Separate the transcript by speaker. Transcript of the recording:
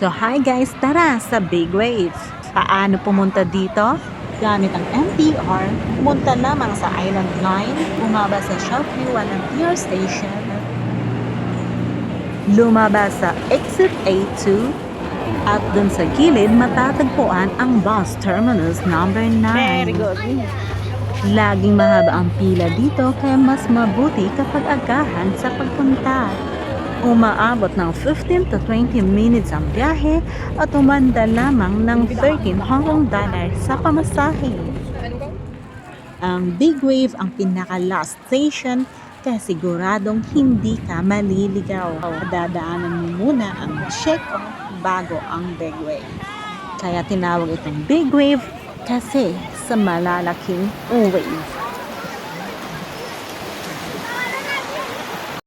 Speaker 1: So hi guys, tara sa Big Wave. Paano pumunta dito? Gamit ang MTR, pumunta lamang sa Island Line, bumaba sa Shellview Pier Station, lumabas sa Exit A2, at dun sa gilid matatagpuan ang bus terminus number 9.
Speaker 2: Very good.
Speaker 1: Laging mahaba ang pila dito kaya mas mabuti kapag agahan sa pagpunta. Umaabot ng 15 to 20 minutes ang biyahe at umanda lamang ng 13 Hong Kong dollar sa pamasahe. Ang Big Wave ang pinaka-last station kaya siguradong hindi ka maliligaw. Dadaanan mo muna ang check-off bago ang Big Wave. Kaya tinawag itong Big Wave kasi sa malalaking wave.